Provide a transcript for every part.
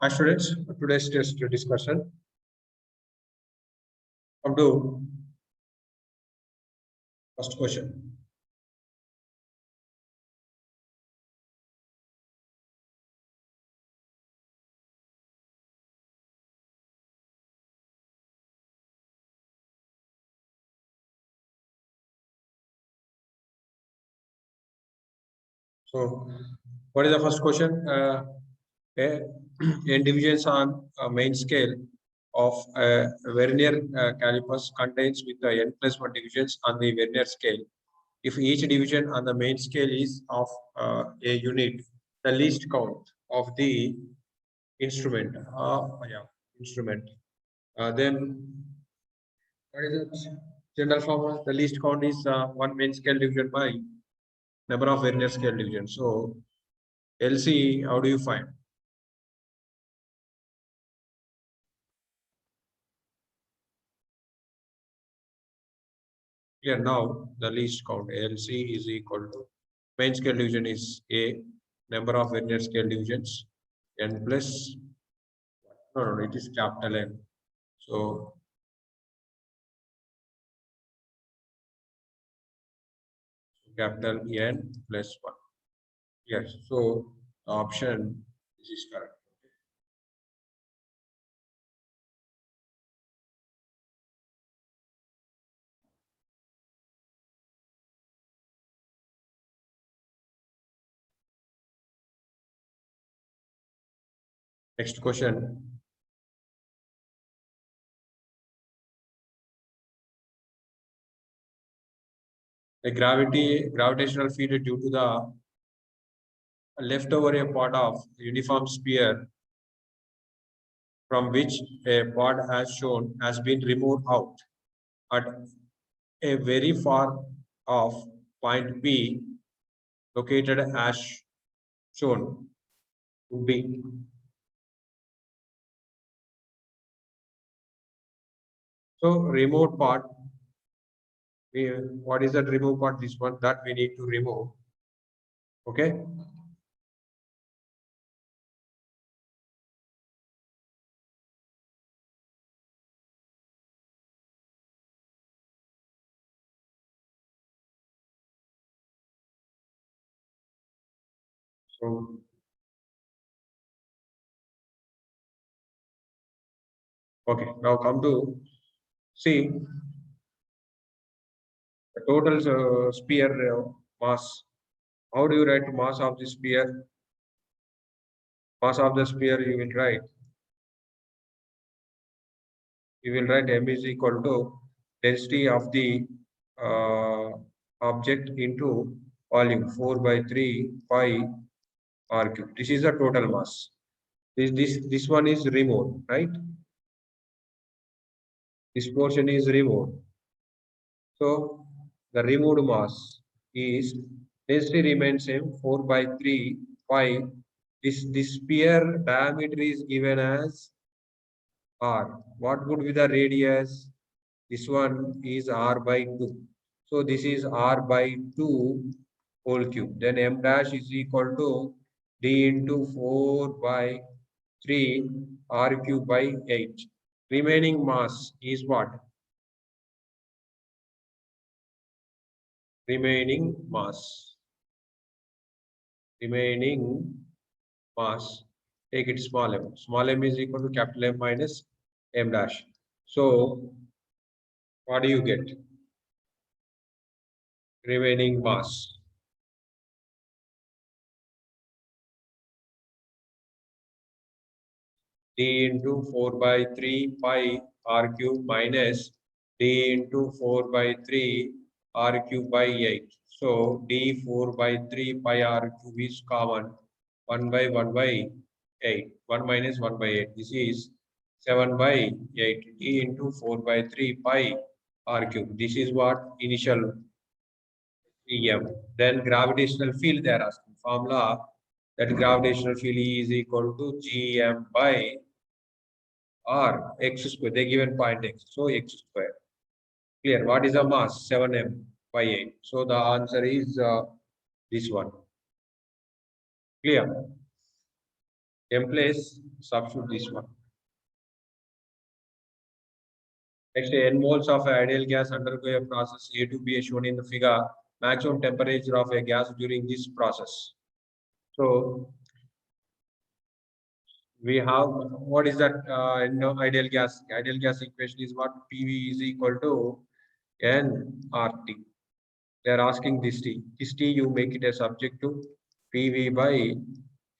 Hi students, today's test discussion. Come to first question. So, what is the first question? In divisions on a main scale of Vernier calipers contains with the n plus 1 divisions on the Vernier scale. If each division on the main scale is of a unit, the least count of the instrument. Instrument. Then what is it? General formula. The least count is one main scale division by number of Vernier scale divisions. So LC, how do you find? Here now the least count LC is equal to main scale division is A, number of Vernier scale divisions, n plus no, it is capital N. So capital N plus 1. Yes, so the option is correct. Next question. A gravitational field due to the leftover a part of uniform sphere from which a part as shown has been removed out at a very far off point P located as shown would be. So remote part, what is that remote part? This one that we need to remove. Okay. So okay, now come to see the total sphere mass. How do you write mass of the sphere? Mass of the sphere you will write. You will write m is equal to density of the uh, object into volume 4 by 3 pi r cube. This is the total mass. This one is removed, right? This portion is removed. So the removed mass is density remains same 4 by 3 pi. This sphere diameter is given as r. What would be the radius? This one is r by 2. So this is r by 2 whole cube. Then m dash is equal to d into 4 by 3 r cube by 8. Remaining mass is what? Remaining mass. Remaining mass. Take it small m. Small m is equal to capital M minus m dash. So what do you get? Remaining mass. D into 4 by 3 pi r cube minus D into 4 by 3 r cube by 8. So D 4 by 3 pi r cube is common. 1 by 1 by 8. 1 minus 1 by 8. This is 7 by 8. D into 4 by 3 pi r cube. This is what initial EM. Then gravitational field they are asking. Formula that gravitational field is equal to Gm by r x square. They given point x. So x square. Clear. What is the mass? 7m by 8. So the answer is this one. Clear. M place, substitute this one. Next, N moles of ideal gas undergo a process A to B as shown in the figure. Maximum temperature of a gas during this process. So we have, what is that ideal gas? Ideal gas equation is what? PV is equal to nRT. They are asking this T. This T you make it a subject to PV by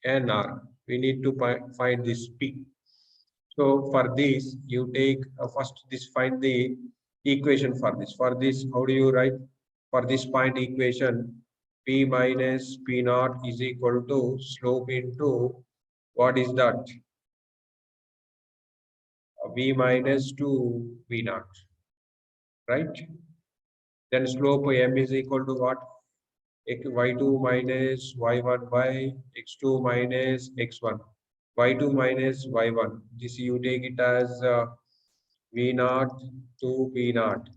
nR. We need to find this P. So for this, you take first this, find the equation for this. For this, how do you write? For this point equation, P minus P naught is equal to slope into, what is that? V minus 2 V naught, right? Then slope M is equal to what? Y2 minus Y1 by X2 minus X1. Y2 minus Y1. This you take it as V naught to P naught.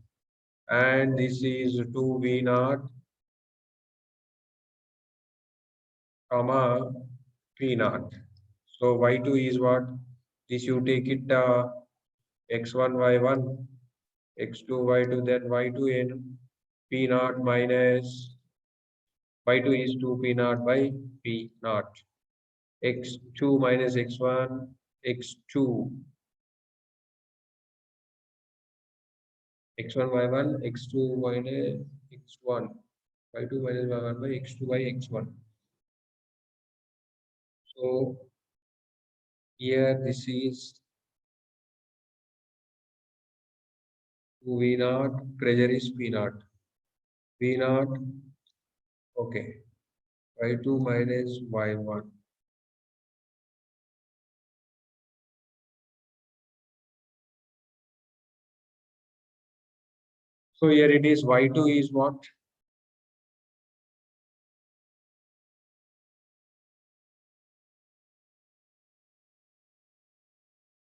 And this is 2 V naught, comma P naught. So Y2 is what? This you take it X1 Y1, X2 Y2, then Y2 in P naught minus Y2 is 2 P naught by P naught. X2 minus X1, X2, X1 Y1, X2 minus X1, Y2 minus Y1 by X2 by X1. So here this is 2 V naught, pressure is P naught. V naught, okay, Y2 minus Y1. So here it is, Y2 is what?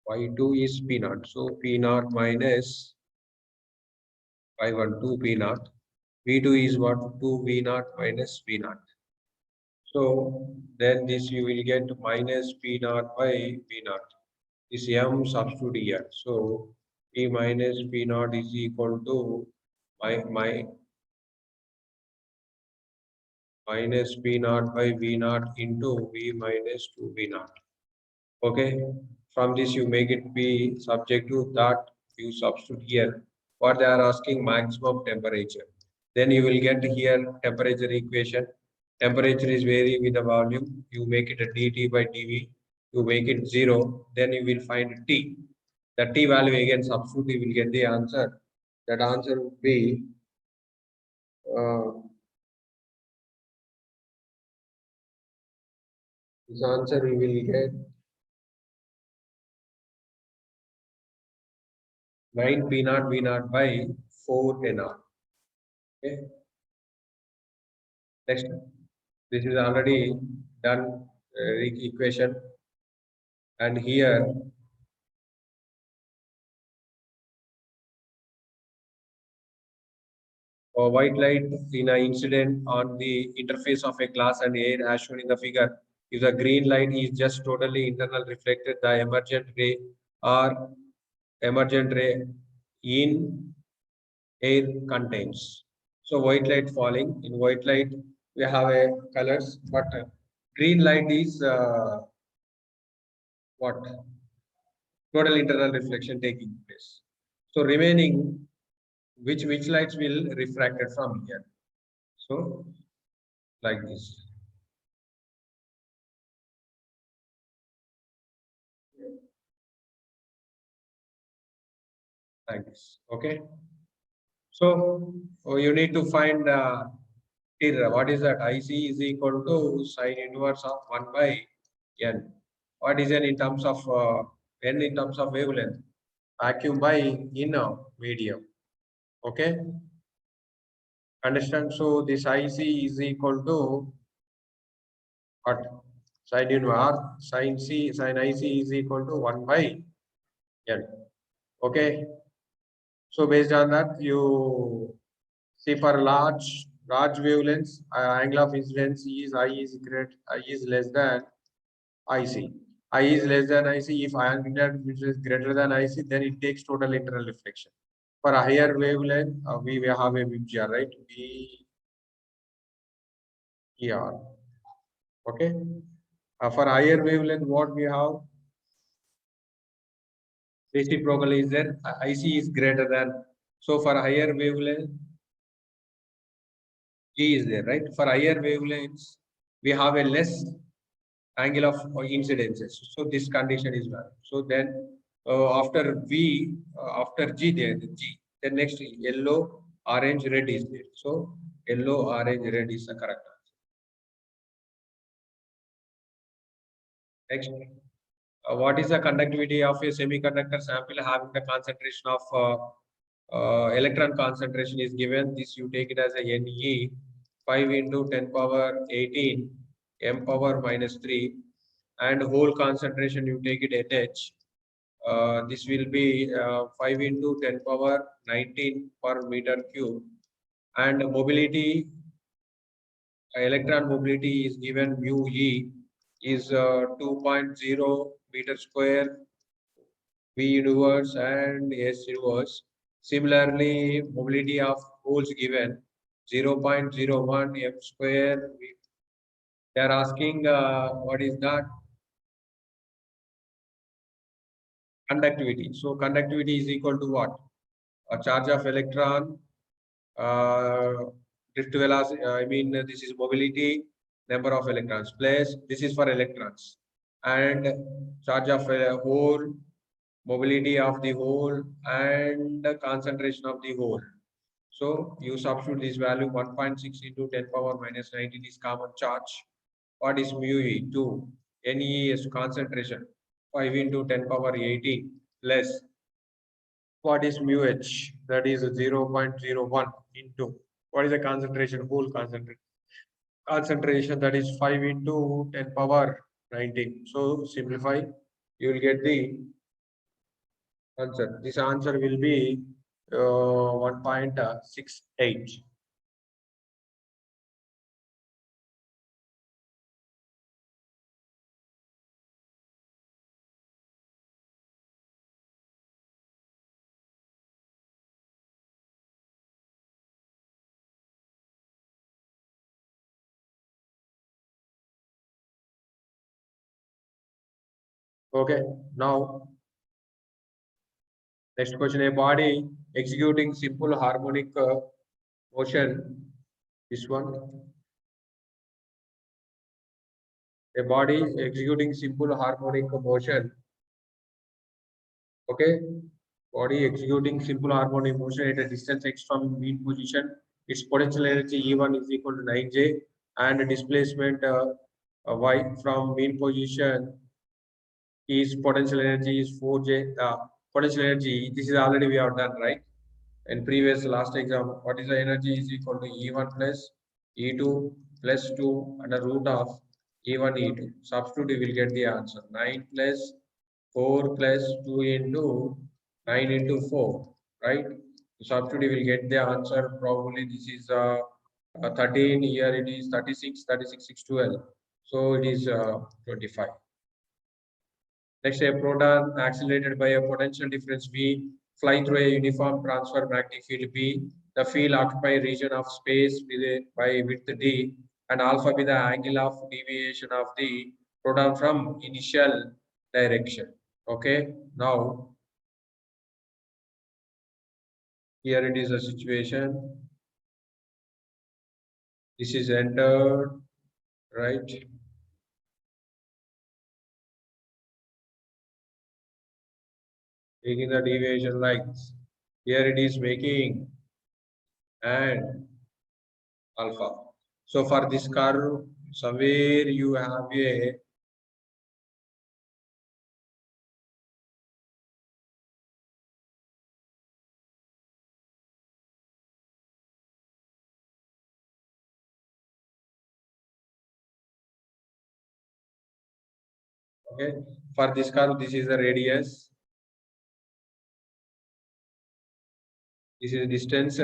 Y2 is P naught. So P naught minus Y1, 2 P naught. V2 is what? 2 V naught minus V naught. So then this you will get minus P naught by V naught. This M substitute here. So P minus P naught is equal to minus P naught by V naught into V minus 2 V naught. Okay. From this you make it be subject to that you substitute here. What they are asking, maximum temperature. Then you will get here temperature equation. Temperature is vary with the volume. You make it a dT by dV. You make it 0. Then you will find T. The T value again substitute, you will get the answer. That answer would be this answer we will get 9 P naught V naught by 4 NR. Okay. Next, this is already done equation, and here white light in an incident on the interface of a glass and air as shown in the figure. If the green light is just totally internal reflected, the emergent ray or emergent ray in air contains. So white light falling, in white light we have a colors, but green light is what? Total internal reflection taking place. So remaining, which lights will refracted from here? So like this. Like this. Okay. So you need to find here, what is that? IC is equal to sine inverse of 1 by n. What is n in terms of n in terms of wavelength? Vacuum by inner medium. Okay. Understand? So this IC is equal to what? Sine inverse sine C sine IC is equal to 1 by n. Okay. So based on that, you see for large wavelengths, angle of incidence is I is great, I is less than IC. I is less than IC. If ion gradient which is greater than IC, then it takes total internal reflection. For a higher wavelength, we have a VGR, right? VER. Okay. For higher wavelength, what we have? Reciprocal is there. IC is greater than. So for higher wavelength, G is there, right? For higher wavelengths, we have a less angle of incidences. So this condition is valid. So then after V, after G there, the G, then next yellow, orange, red is there. So yellow, orange, red is the correct answer. Next, what is the conductivity of a semiconductor sample having the concentration of electron concentration is given? This you take it as a Ne 5 into 10 power 18 m power minus 3, and whole concentration you take it NH. This will be 5 into 10 power 19 per meter cube, and mobility, electron mobility is given mu E is 2.0 meter square V inverse and S inverse. Similarly, mobility of holes given 0.01 m square. They are asking what is that? Conductivity. So conductivity is equal to what? A charge of electron, drift velocity, I mean, this is mobility, number of electrons, plus this is for electrons, and charge of a hole, mobility of the hole, and the concentration of the hole. So you substitute this value 1.6 into 10 power minus 19 is common charge. What is mu e? 2. Ne is concentration 5 into 10 power 18 less. What is mu h? That is 0.01 into. What is the concentration? Whole concentration. Concentration, that is 5 into 10 power 19. So simplify, you will get the answer. This answer will be 1.68. Okay, now next question. A body executing simple harmonic motion. This one. A body executing simple harmonic motion. Okay, body executing simple harmonic motion at a distance x from mean position. Its potential energy E1 is equal to 9J, and displacement y from mean position is potential energy is 4J. Potential energy, this is already we have done, right? In previous last exam, what is the energy is equal to E1 plus E2 plus 2 and the root of E1 E2. Substitute, you will get the answer. 9 plus 4 plus 2 into 9 into 4, right? Substitute, you will get the answer. Probably this is 13, here it is 36, 36, 6, 12. So it is 25. Next, a proton accelerated by a potential difference V fly through a uniform transfer magnetic field B. The field occupy region of space by width D, and alpha be the angle of deviation of the proton from initial direction. Okay, now here it is a situation. This is entered, right? Taking the deviation like here it is making and alpha. So for this curve, somewhere you have a okay. For this curve, this is the radius. This is distance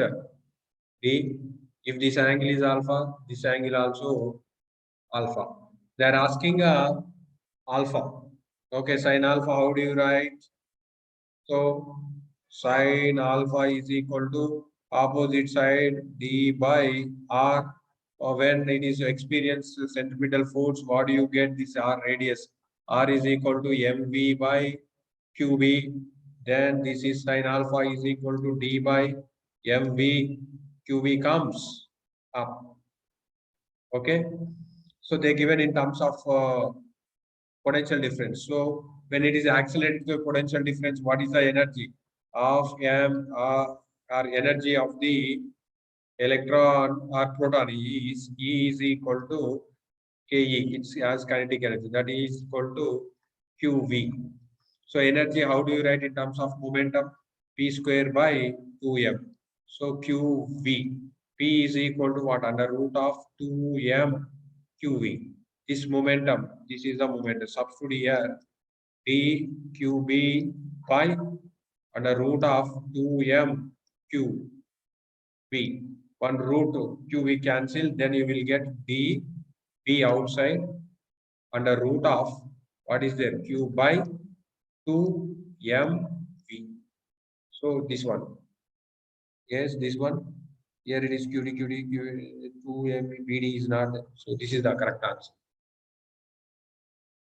d. If this angle is alpha, this angle also alpha. They are asking alpha. Okay, sine alpha, how do you write? So sine alpha is equal to opposite side d by r. Or when it is experience centripetal force, what do you get? This r radius. R is equal to mv by qb. Then this is sine alpha is equal to d by mv. qb comes up. Okay. So they given in terms of potential difference. So when it is accelerated to a potential difference, what is the energy of or energy of the electron or proton is E is equal to Ke. It's as kinetic energy, that is equal to QV. So energy, how do you write in terms of momentum? P square by 2m. So QV. P is equal to what? Under root of 2m QV. This momentum, this is the momentum. Substitute here d qb by under root of 2m q b. One root qb cancel, then you will get d b outside under root of what is there q by 2m v. So this one, yes, this one. Here it is qd 2m bd is not there. So this is the correct answer.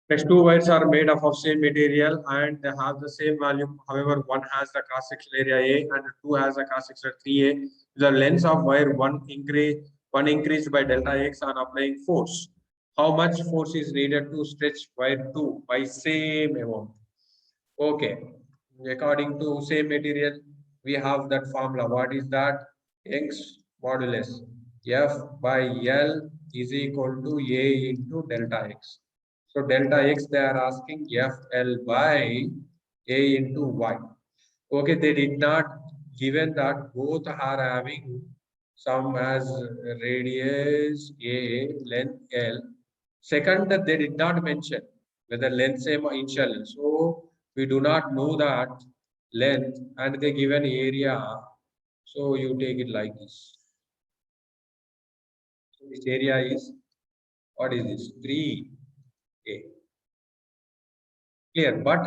Next two wires are made up of same material and they have the same volume. However, one has the cross-section area A and two has a cross-section 3A. The length of wire one increased by delta X on applying force. How much force is needed to stretch wire 2 by same amount? Okay. According to same material, we have that formula. What is that? Young's modulus. F by L is equal to A into delta X. So delta X, they are asking FL by A into Y. Okay, they did not given that both are having some as radius A, length L. Second, that they did not mention whether length same or initial. So we do not know that length and they given area. So you take it like this. So this area is, what is this? 3A. Clear, but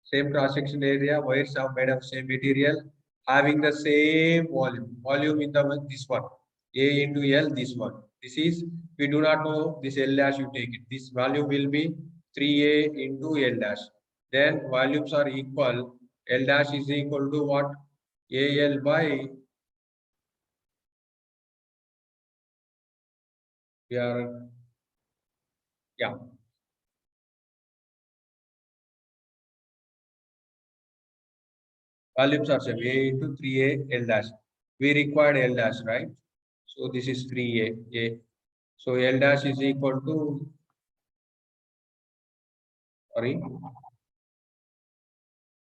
same cross-section area, wires are made of same material, having the same volume. Volume in the this one, A into L, this one. This is, we do not know this L dash, you take it. This volume will be 3A into L dash. Then volumes are equal. L dash is equal to what? AL by, we are, yeah, volumes are same. A into 3A L dash. We required L dash, right? So this is 3A. A. So L dash is equal to, sorry,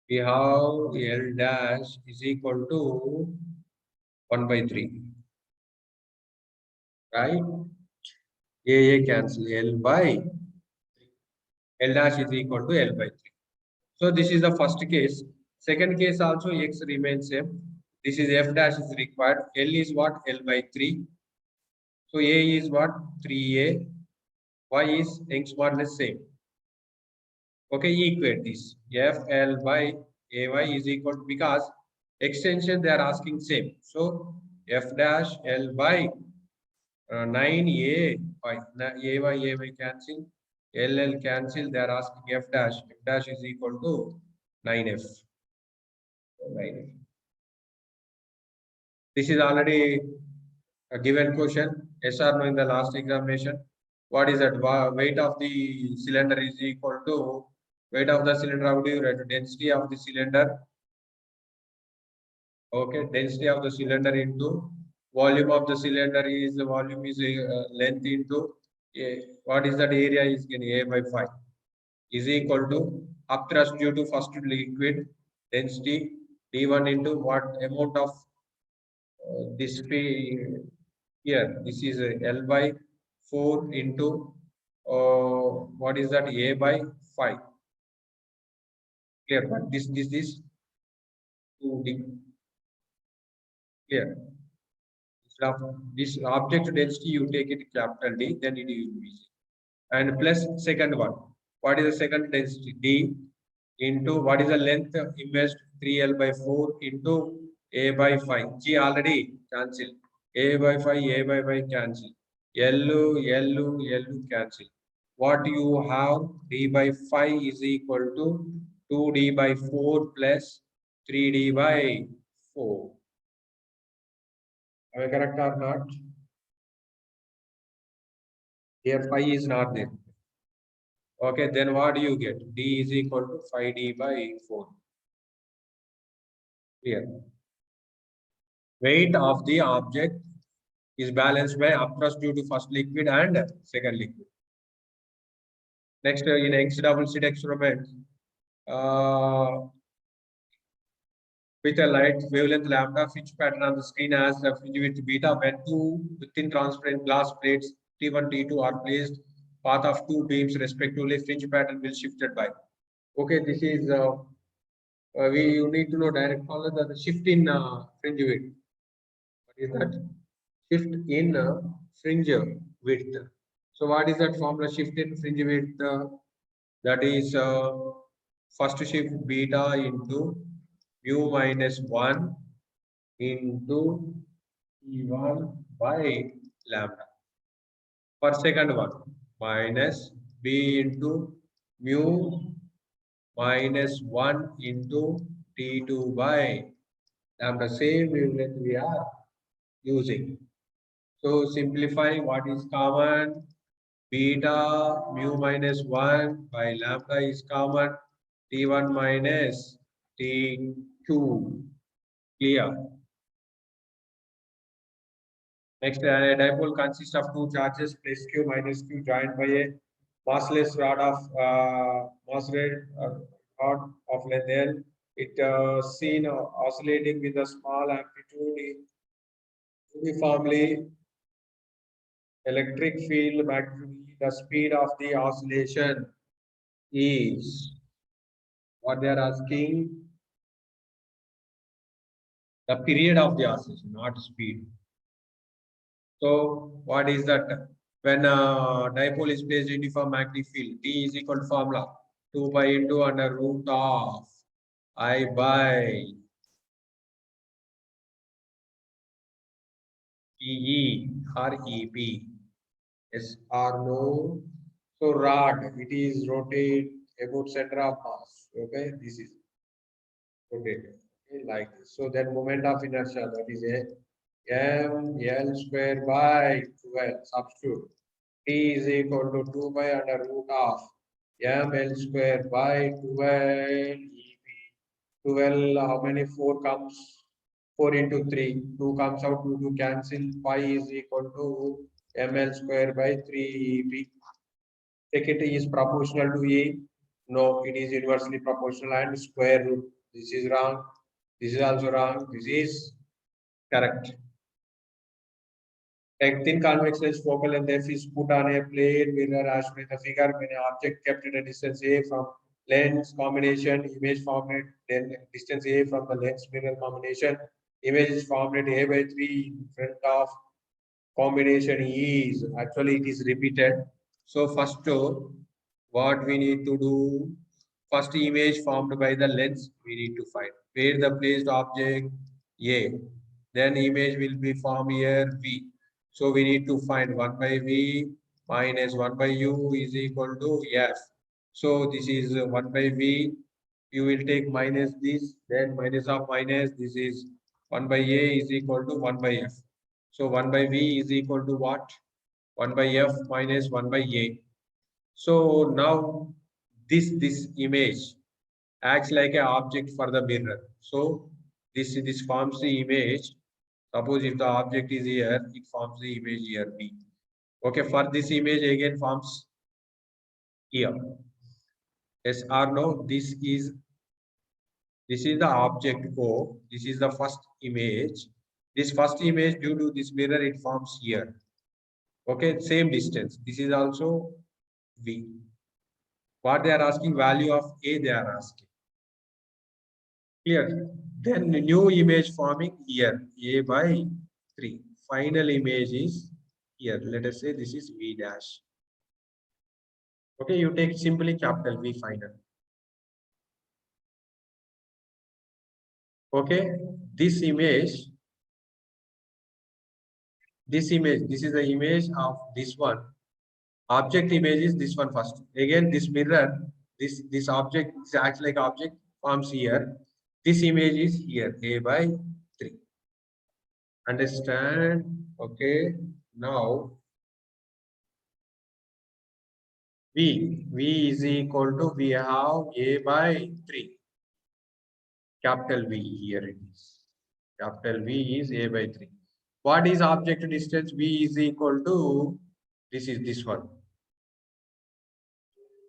we have L dash is equal to 1 by 3, right? A cancel L by L dash is equal to L by 3. So this is the first case. Second case also X remains same. This is F dash is required. L is what? L by 3. So A is what? 3A. Y is Young's modulus same. Okay, equate this. FL by AY is equal to, because extension they are asking same. So F dash L by 9A by AY cancel. LL cancel. They are asking F dash. F dash is equal to 9F. 9F. This is already a given question. Yes or no in the last examination. What is that? Weight of the cylinder is equal to weight of the cylinder. How do you write? Density of the cylinder. Okay, density of the cylinder into volume of the cylinder is the volume is length into what is that area is getting A by 5 is equal to upthrust due to first liquid density D1 into what amount of this here. This is L by 4 into what is that A by 5. Clear, but this 2D. Clear. This object density, you take it capital D, then it will be easy. And plus second one. What is the second density? D into what is the length imaged 3L by 4 into A by 5. G already cancel. A by 5, A by 5 cancel. L cancel. What you have? D by 5 is equal to 2D by 4 plus 3D by 4. Am I correct or not? Here 5 is not there. Okay, then what do you get? D is equal to 5D by 4. Here. Weight of the object is balanced by upthrust due to first liquid and second liquid. Next, in Young's double slit experiment, with a light wavelength lambda fringe pattern on the screen as the fringe width beta when two thin transparent glass plates T1, T2 are placed, path of two beams respectively, fringe pattern will shifted by. Okay, this is we need to know direct follow the shift in fringe width. What is that? Shift in fringe width. So what is that formula? Shift in fringe width. That is first shift beta into mu minus 1 into E1 by lambda. For second one, minus B into mu minus 1 into T2 by lambda. Same wavelength we are using. So simplifying what is common, beta mu minus 1 by lambda is common, T1 minus T2. Clear? Next, a dipole consists of two charges plus q minus q joined by a massless rod of rod of length L. It seen oscillating with a small amplitude uniformly. Electric field magnetically, the speed of the oscillation is what they are asking. The period of the oscillation, not speed. So what is that? When dipole is placed in uniform magnetic field, T is equal to formula 2 pi into under root of I by EE or EP. Yes or no? So rod, it is rotate about center of mass. Okay, this is rotated like this. So that moment of inertia, that is a m L square by 12. Substitute. T is equal to 2 by under root of m L square by 12 EP. 12, how many? 4 comes? 4 into 3. 2 comes out, 2 to cancel. Pi is equal to ml square by 3 EP. Second is proportional to E. No, it is inversely proportional and square root. This is wrong. This is also wrong. This is correct. A thin convex lens focal length f is put on a plate mirror as per the figure when an object kept at a distance a from lens combination image formed at then distance a from the lens mirror combination image is formed at a by 3 in front of combination is actually it is repeated. So first what we need to do, first image formed by the lens we need to find where the placed object A, then image will be formed here V. So we need to find 1 by V minus 1 by U is equal to F. So this is 1 by V. You will take minus this, then minus of minus. This is 1 by A is equal to 1 by F. So 1 by V is equal to what? 1 by F minus 1 by A. So now this image acts like an object for the mirror. So this forms the image. Suppose if the object is here, it forms the image here B. Okay, for this image again forms here. Yes or no? This is the object O. This is the first image. This first image due to this mirror it forms here. Okay, same distance. This is also V. What they are asking, value of A they are asking. Clear? Then new image forming here, A by 3. Final image is here. Let us say this is V dash. Okay, you take simply capital V final. Okay, this image, this is the image of this one. Object image is this one first. Again, this mirror, this object, this acts like object, forms here. This image is here, A by 3. Understand? Okay. Now, V is equal to, we have A by 3. Capital V, here it is. Capital V is A by 3. What is object distance? V is equal to, this is this one.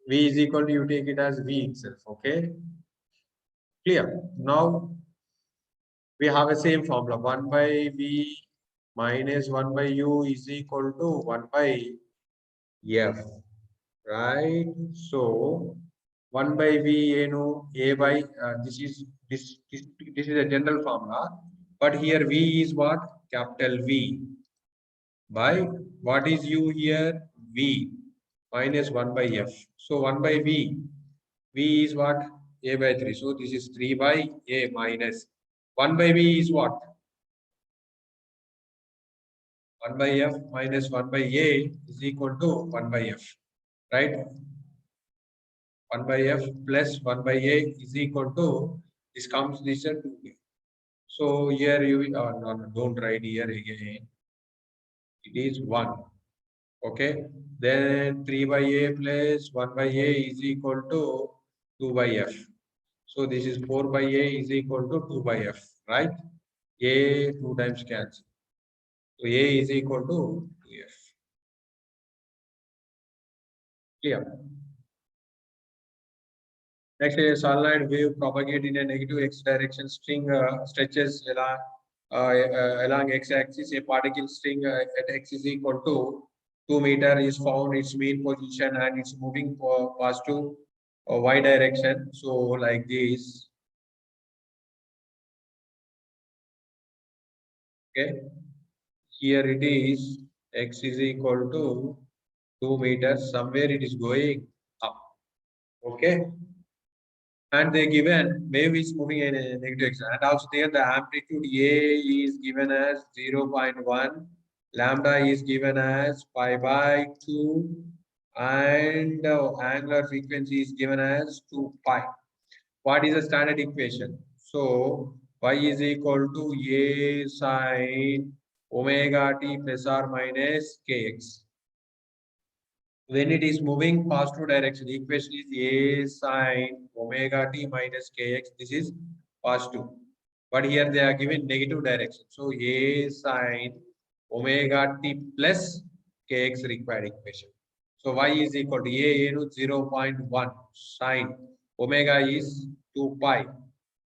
V is equal to, you take it as V itself, okay? Clear? Now, we have a same formula, 1 by V minus 1 by U is equal to 1 by F, right? So, 1 by V, A by, this is a general formula, but here V is what? Capital V by, what is U here? V minus 1 by F. So 1 by V is what? A by 3. So this is 3 by A minus 1 by V is what? 1 by F minus 1 by A is equal to 1 by F, right? 1 by F plus 1 by A is equal to, this comes this and 2. So here you, no, don't write here again. It is 1. Okay, then 3 by A plus 1 by A is equal to 2 by F. So this is 4 by A is equal to 2 by F, right? A 2 times cancel. So A is equal to 2F. Clear? Next is solenoid wave propagate in a negative x direction. String stretches along x-axis. A particle string at x is equal to 2 meter is found its mean position and it's moving for positive y direction. So like this. Okay. Here it is x is equal to 2 meters. Somewhere it is going up. Okay. And they given wave is moving in a negative direction, and also there the amplitude A is given as 0.1, lambda is given as pi by 2, and angular frequency is given as 2 pi. What is the standard equation? So y is equal to A sine omega t plus or minus kx. When it is moving positive direction, the equation is A sine omega t minus kx. This is positive. But here they are given negative direction. So A sine omega t plus kx required equation. So y is equal to A 0.1 sine omega is 2 pi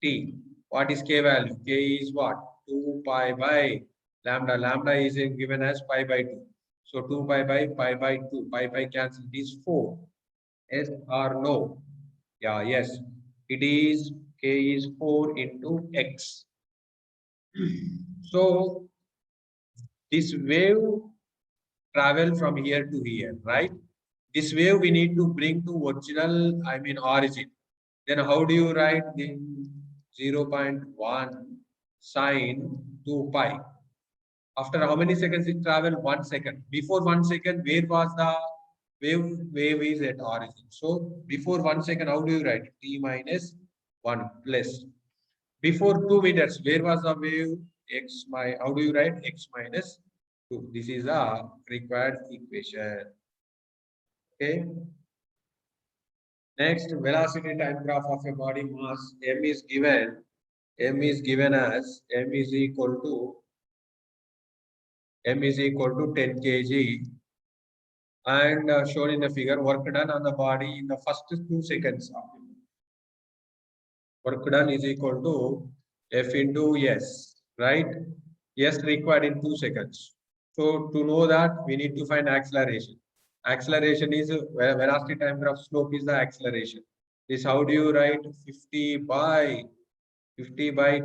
t. What is k value? K is what? 2 pi by lambda. Lambda is given as pi by 2. So 2 pi by 2. Pi cancel. It is 4. Yes or no? Yeah, yes. It is k is 4 into x. So this wave travel from here to here, right? This wave we need to bring to original, I mean origin. Then how do you write the 0.1 sine 2 pi? After how many seconds it travel? 1 second. Before 1 second, where was the wave? Wave is at origin. So before 1 second, how do you write? T minus 1 plus. Before 2 meters, where was the wave? X my, how do you write? X minus 2. This is a required equation. Okay. Next, velocity time graph of a body mass. M is given. M is given as M is equal to 10 kg, and shown in the figure, work done on the body in the first 2 seconds. Work done is equal to F into S, right? S required in 2 seconds. So to know that, we need to find acceleration. Acceleration is velocity time graph slope is the acceleration. This how do you write? 50 by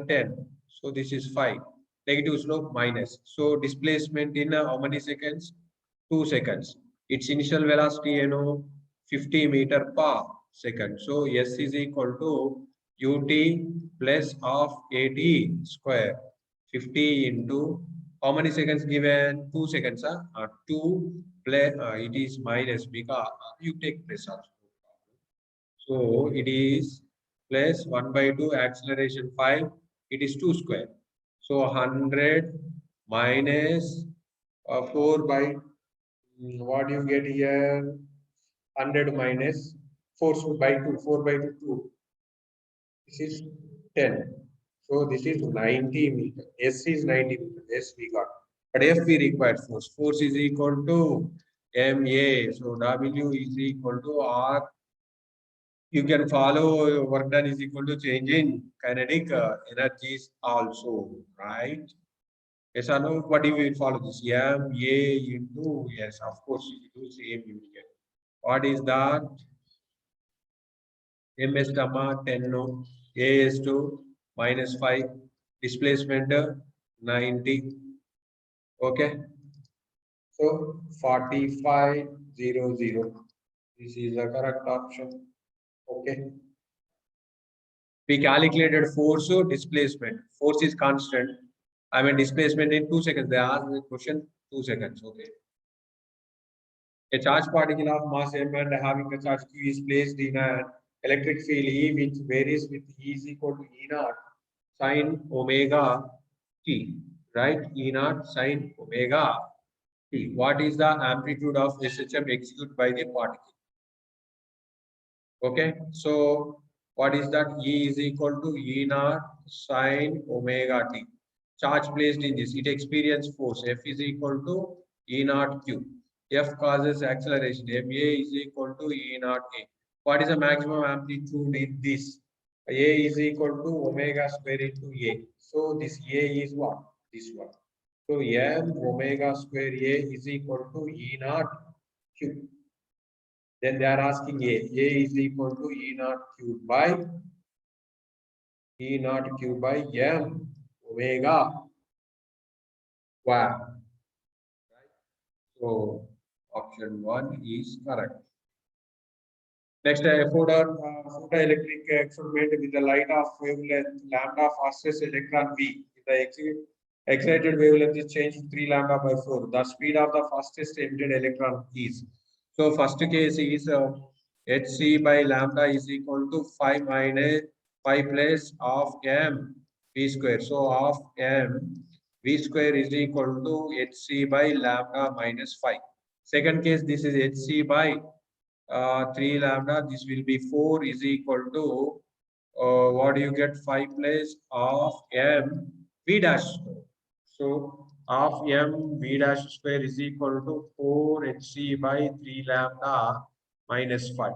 10. So this is 5. Negative slope minus. So displacement in how many seconds? 2 seconds. Its initial velocity, 50 meter per second. So S is equal to UT plus of AT square. 50 into how many seconds given? 2 seconds. 2 plus it is minus because you take plus also. So it is plus 1 by 2 acceleration 5. It is 2 square. So 100 minus 4 by what you get here? 100 minus 4 by 2. 4 by 2, 2. This is 10. So this is 90 meter. S is 90 meter. S we got. But F we required force. Force is equal to MA. So W is equal to R. You can follow work done is equal to change in kinetic energies also, right? Yes or no? What do we follow this? M A into yes, of course, you do same you will get. What is that? MS gamma 10 no. A is to minus 5. Displacement 90. Okay. So 4500. This is the correct option. Okay. We calculated force or displacement. Force is constant. I mean displacement in 2 seconds. They asked the question 2 seconds. Okay. A charged particle of mass m and having a charge q is placed in an electric field E which varies with E is equal to E naught sine omega t. Right? E naught sine omega t. What is the amplitude of SHM executed by the particle? Okay. So what is that? E is equal to E naught sine omega t. Charge placed in this, it experiences force. F is equal to E naught Q. F causes acceleration. MA is equal to E naught A. What is the maximum amplitude in this? A is equal to omega square into A. So this A is what? This one. So M omega square A is equal to E naught Q. Then they are asking A. A is equal to E naught Q by E naught Q by M omega. Wow. So option 1 is correct. Next, photoelectric experiment with the light of wavelength lambda fastest electron V. The excited wavelength is changed to 3 lambda by 4. The speed of the fastest emitted electron is. So first case is hc by lambda is equal to 5 minus 5 plus of m v square. So of m v square is equal to hc by lambda minus 5. Second case, this is hc by 3 lambda. This will be 4 is equal to what do you get? 5 plus of m v dash. So of m v dash square is equal to 4 hc by 3 lambda minus 5.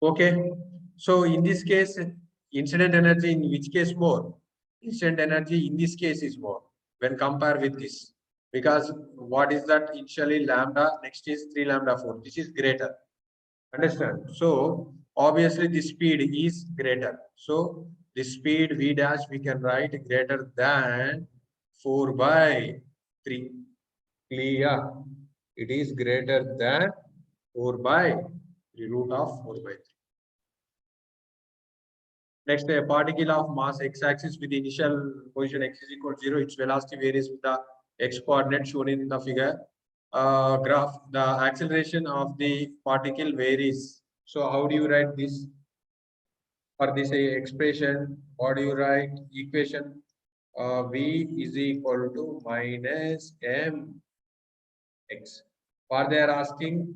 Okay. So in this case, incident energy in which case more? Incident energy in this case is more when compared with this. Because what is that initially lambda, next is 3 lambda 4. This is greater. Understand? So obviously the speed is greater. So the speed v dash we can write greater than 4 by 3. Clear? It is greater than 4 by 3 root of 4 by 3. Next, a particle of mass x-axis with the initial position x is equal to 0. Its velocity varies with the x-coordinate shown in the figure. Graph, the acceleration of the particle varies. So how do you write this? For this expression, what do you write? Equation v is equal to minus m x. For they are asking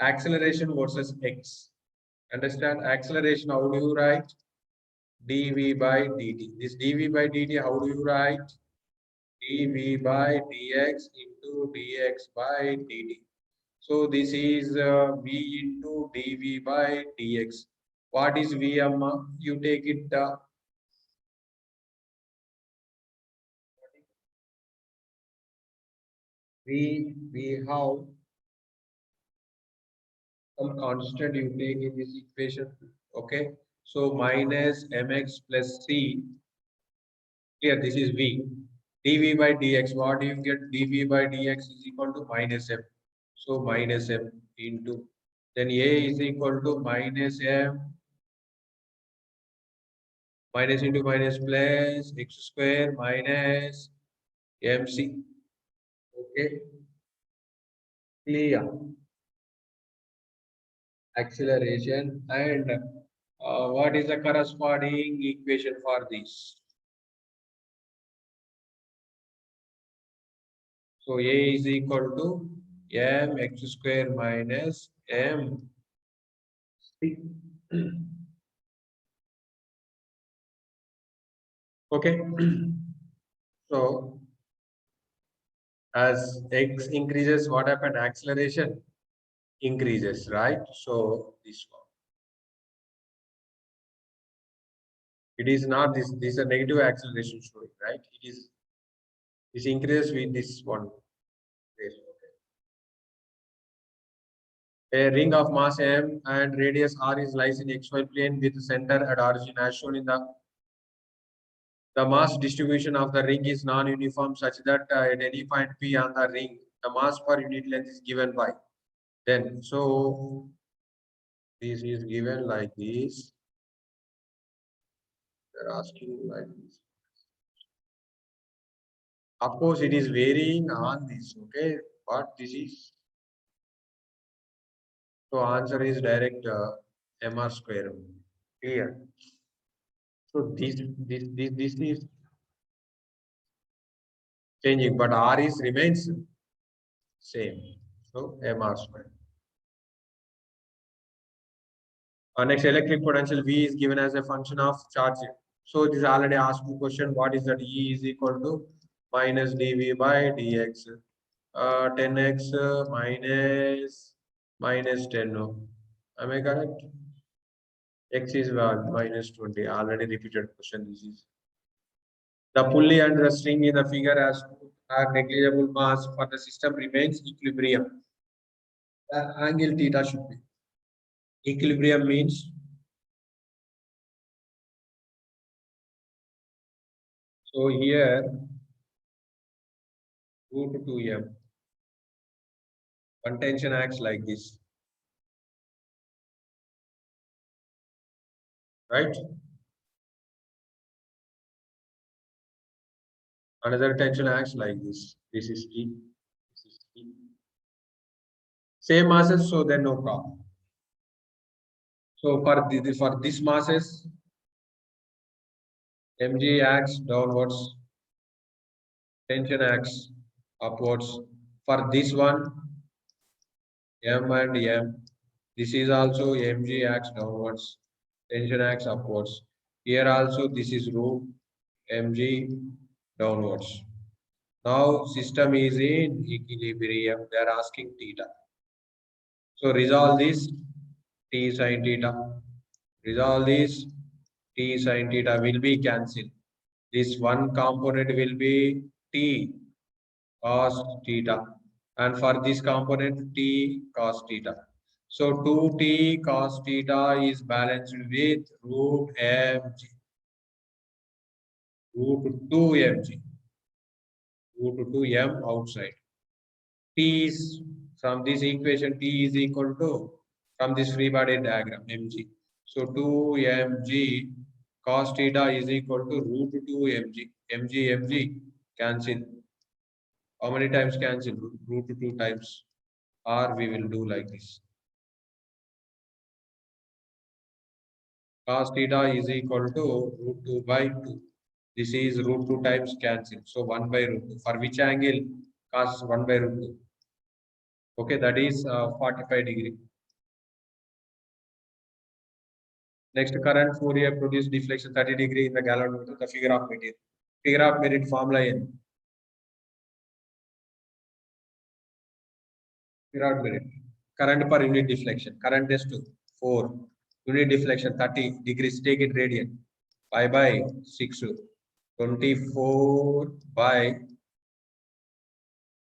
acceleration versus x. Understand? Acceleration, how do you write? dv by dt. This dv by dt, how do you write? dv by dx into dx by dt. So this is v into dv by dx. What is v, amma? You take it. We have some constant you take in this equation. Okay. So minus mx plus c. Here, this is v. dv by dx. What do you get? dv by dx is equal to minus m. So minus m into Then A is equal to minus M minus into minus plus x square minus MC. Okay, clear. Acceleration and what is the corresponding equation for this? So A is equal to M x square minus M C. Okay. So as x increases, what happened? Acceleration increases, right? So this one. It is not this. This is a negative acceleration showing, right? It is this increases with this one. Yes. A ring of mass m and radius r is lies in xy plane with center at origin as shown in the mass distribution of the ring is non-uniform such that at any point p on the ring, the mass per unit length is given by. Then so this is given like this. They're asking like this. Of course, it is varying on this, okay? But this is so answer is direct mr square here. So this is changing, but r is remains same. So mr square. Next, electric potential V is given as a function of charge. So this is already asked you question. What is that? E is equal to minus dV by dx. 10x minus 10. Am I correct? X is minus 20. Already repeated question. This is the pulley and the string in the figure as are negligible mass for the system remains equilibrium. The angle theta should be. Equilibrium means so here root 2m. One tension acts like this, right? Another tension acts like this. This is E. This is E. Same masses, so then no problem. So for this masses, mg acts downwards, tension acts upwards. For this one, m and m, this is also mg acts downwards, tension acts upwards. Here also this is root mg downwards. Now system is in equilibrium. They are asking theta. So resolve this t sin theta. Resolve this t sin theta will be cancelled. This one component will be t cos theta, and for this component t cos theta. So 2t cos theta is balanced with root mg, root 2 mg, root 2m outside. T is from this equation T is equal to from this free body diagram mg. So 2mg cos theta is equal to root 2mg. mg cancel. How many times cancel? Root 2 times. Or we will do like this. Cos theta is equal to root 2 by 2. This is root 2 times cancel. So 1 by root 2. For which angle? Cos 1 by root 2. Okay, that is 45 degree. Next, current Fourier produce deflection 30 degree in the galvanometer, the figure of merit. Figure of merit formula in. Figure of merit. Current per unit deflection. Current is 4. Unit deflection 30 degrees. Take it radian. 5 by 6. 24 by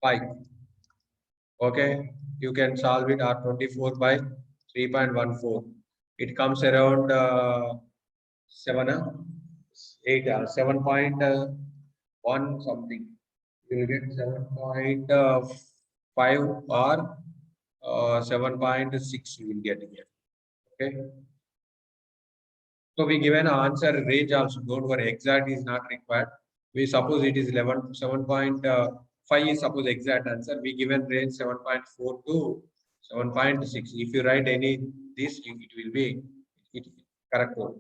5. Okay. You can solve it at 24 by 3.14. It comes around 7, 8, 7.1 something. You will get 7.5 or 7.6 you will get here. Okay. So we given an answer range also. Don't worry, exact is not required. We suppose it is 7.5 is suppose exact answer. We given range 7.4 to 7.6. If you write any this, it will be correct one.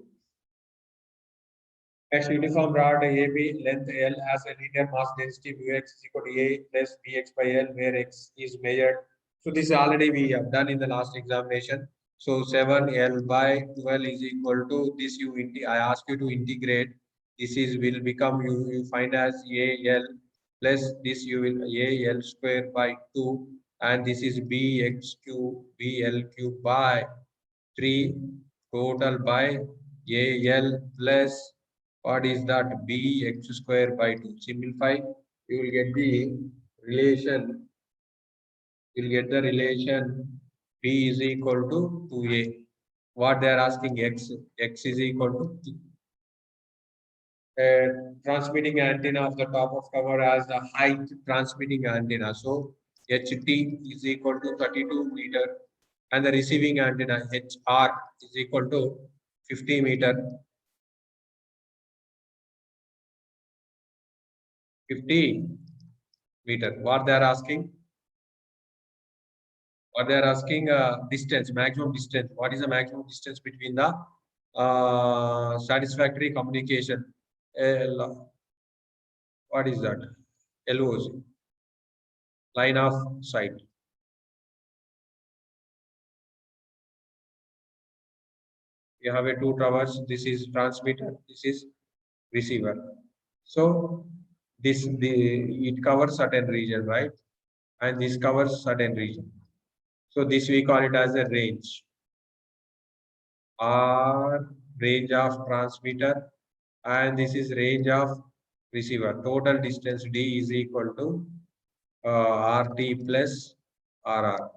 Next, uniform rod AB length L has a linear mass density Mux is equal to A plus Bx by L, where X is measured. So this already we have done in the last examination. So 7L by 12 is equal to this. I ask you to integrate. This is will become you find as AL plus this you will AL square by 2, and this is BX cube BL cube by 3 total by AL plus what is that bx square by 2. Simplify, you will get the relation. You will get the relation b is equal to 2a. What they are asking x is equal to 2. Transmitting antenna of the top of cover as the height transmitting antenna. So HT is equal to 32 meter, and the receiving antenna HR is equal to 50 meter. 50 meter. What they are asking? What they are asking distance, maximum distance. What is the maximum distance between the satisfactory communication? What is that? LOC, line of sight. You have a two towers. This is transmitter. This is receiver. So it covers certain region, right? And this covers certain region. So this we call it as a range. R range of transmitter, and this is range of receiver. Total distance D is equal to RT plus RR.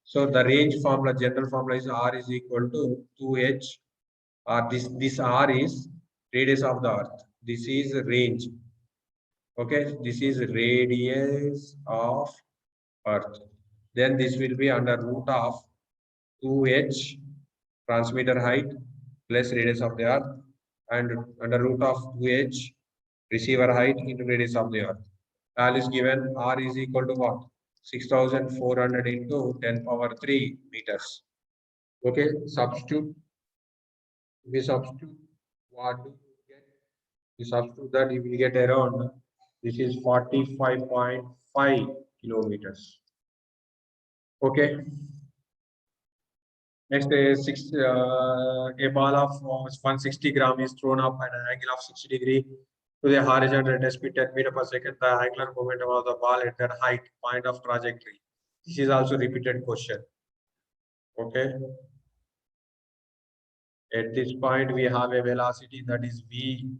So the range formula, general formula is R is equal to 2H. This R is radius of the earth. This is range. Okay, this is radius of earth. Then this will be under root of 2H transmitter height plus radius of the earth, and under root of 2H receiver height into radius of the earth. Value is given. R is equal to what? 6,400 into 10 power 3 meters. Okay, substitute. We substitute. What do you get? We substitute that, you will get around, this is 45.5 kilometers. Okay. Next, a ball of 160 gram is thrown up at an angle of 60 degree to the horizontal at a speed 10 meters per second. The angular momentum of the ball at that height point of trajectory. This is also repeated question. Okay. At this point, we have a velocity that is v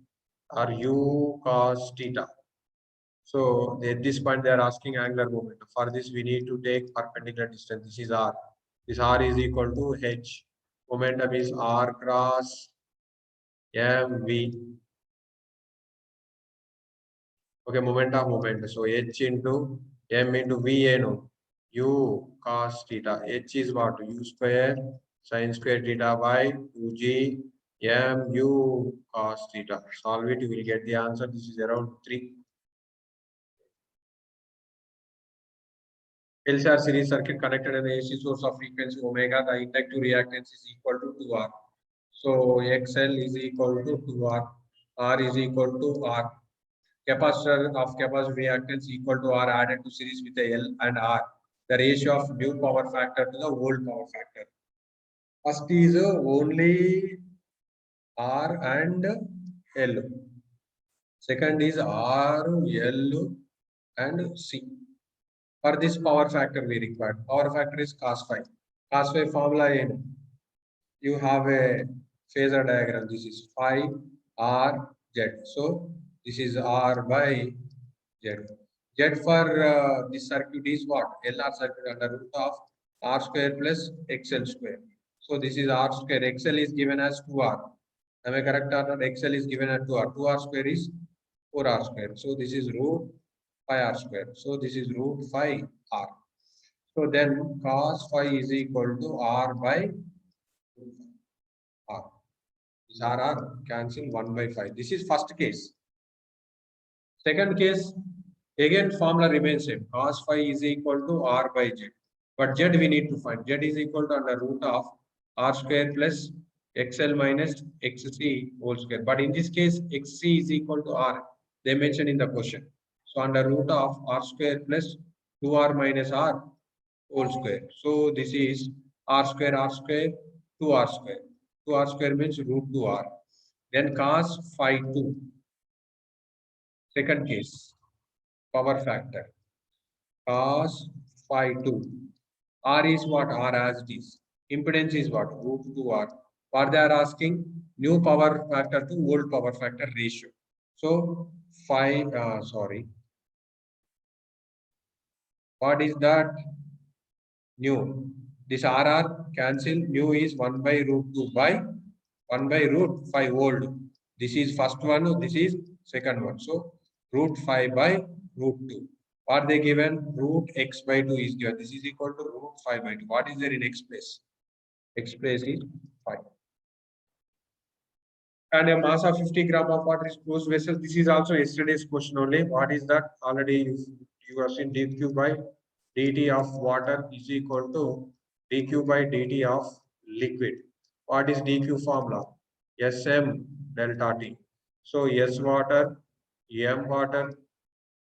or u cos theta. So at this point, they are asking angular momentum. For this, we need to take perpendicular distance. This is r. This r is equal to h. Momentum is r cross mv. Okay, momentum. So h into m into v no u cos theta. H is what? U square sin square theta by 2g mu cos theta. Solve it, you will get the answer. This is around 3. LCR series circuit connected to the AC source of frequency omega. The inductive reactance is equal to 2R. So XL is equal to 2R. R is equal to R. Capacitor of capacitive reactance equal to R added to series with the L and R. The ratio of new power factor to the old power factor. First is only R and L. Second is R, L and C. For this power factor we require. Power factor is cos phi. Cos phi formula in. You have a phasor diagram. This is phi R Z. So this is R by Z. Z for this circuit is what? LR circuit under root of R square plus XL square. So this is R square. XL is given as 2R. Am I correct or not? XL is given as 2R. 2R square is 4R square. So this is root phi R square. So this is root phi R. So So then cos phi is equal to R by R. This R cancel 1 by 5. This is first case. Second case, again formula remains same. Cos phi is equal to R by Z. But Z we need to find. Z is equal to under root of R square plus XL minus XC whole square. But in this case, XC is equal to R. They mentioned in the question. So under root of R square plus 2R minus R whole square. So this is R square, 2R square. 2R square means root 2R. Then cos phi 2. Second case, power factor. Cos phi 2. R is what? R as it is. Impedance is what? Root 2R. What they are asking? New power factor to old power factor ratio. So, what is that? New. This RR cancel. New is 1 by root 2 by 1 by root 5 old. This is first one. This is second one. So, root 5 by root 2. What they given? Root x by 2 is given. This is equal to root 5 by 2. What is there in x place? X place is 5. And a mass of 50 gram of water is closed vessel. This is also yesterday's question only. What is that? Already you have seen dq by dt of water is equal to dq by dt of liquid. What is dq formula? Sm delta t. So S water, M water,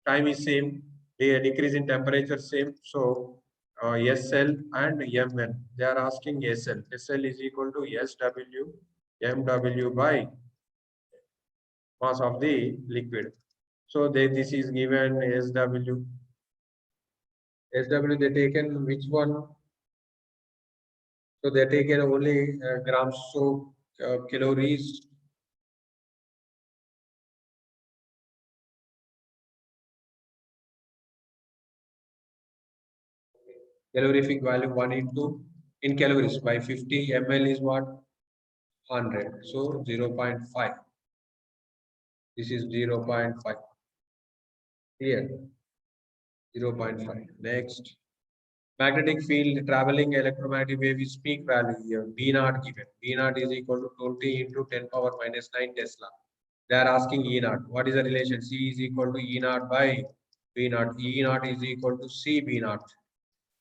time is same. The decrease in temperature same. So SL and Mn. They are asking SL. SL is equal to SW MW by mass of the liquid. So this is given SW. SW they taken which one? So they taken only grams. So calories. Calorific value 1 into in calories by 50 ml is what? 100. So 0.5. This is 0.5. Here 0.5. Next. Magnetic field traveling electromagnetic wave is peak value here. B naught given. B naught is equal to 20 into 10 power minus 9 Tesla. They are asking E naught. What is the relation? C is equal to E naught by B naught. E naught is equal to C B naught.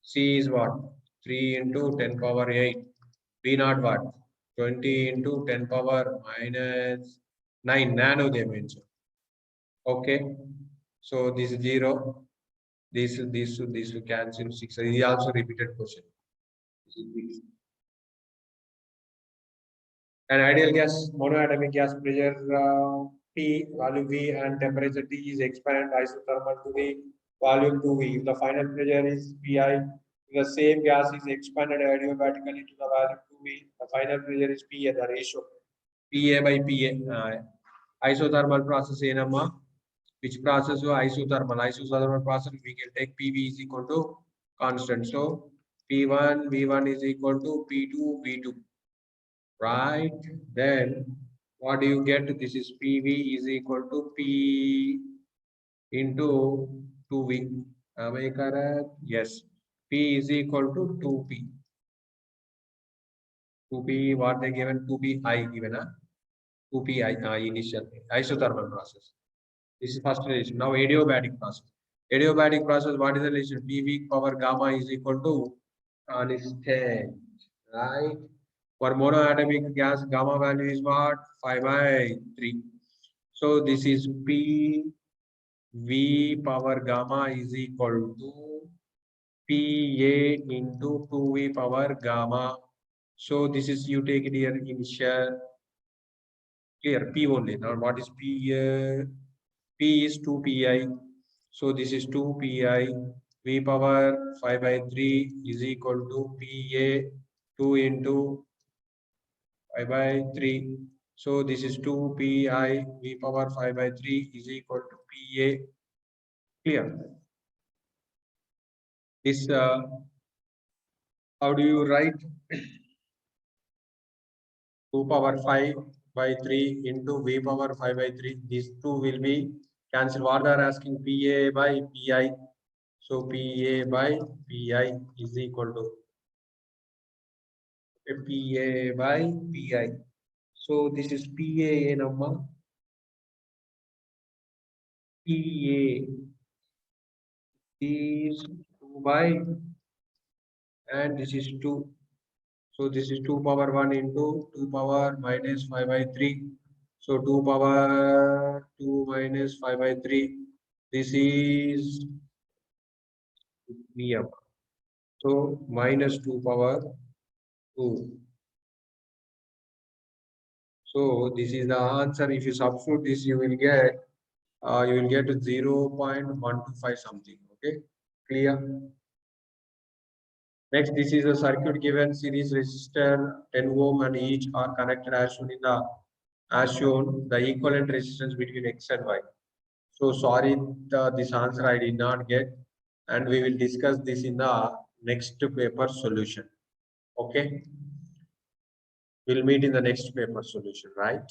C is what? 3 into 10 power 8. B naught what? 20 into 10 power minus 9 nano they mentioned. Okay. So this is 0. This will cancel 6. This is also repeated question. An ideal gas, monoatomic gas pressure P, value V, and temperature T is expand isothermal to the volume 2V. If the final pressure is Pi, the same gas is expanded adiabatically to the value 2V. The final pressure is Pa, the ratio Pa by Pa. Isothermal process enama. Which process is isothermal? Isothermal process we can take PV is equal to constant. So P1 V1 is equal to P2 V2. Right, then what do you get? This is PV is equal to P into 2V. Am I correct? Yes. P is equal to 2P. 2P, what they given? 2Pi given, 2Pi initial isothermal process. This is first relation. Now adiabatic process. Adiabatic process, what is the relation? PV power gamma is equal to constant, right? For monoatomic gas, gamma value is what? 5 by 3. So this is P V power gamma is equal to PA into 2V power gamma. So this is you take it here initial. Clear P only. Now what is P here? P is 2Pi. So this is 2Pi. V power 5 by 3 is equal to PA 2 into 5 by 3. So this is 2Pi V power 5 by 3 is equal to Pa. Clear? This how do you write? 2 power 5 by 3 into V power 5 by 3. These two will be cancelled. What they are asking? Pa by Pi. So PA by PI is equal to PA by PI. So this is PA number. PA is 2 by, and this is 2. So this is 2 power 1 into 2 power minus 5 by 3. So 2 power 2 minus 5 by 3. This is VM. So minus 2 power 2. So this is the answer. If you substitute this, you will get to 0.125 something. Okay, clear? Next, this is a circuit given series resistor 10 ohm and each are connected as shown in the the equivalent resistance between X and Y. So sorry, this answer I did not get, and we will discuss this in the next paper solution. Okay, we'll meet in the next paper solution, right?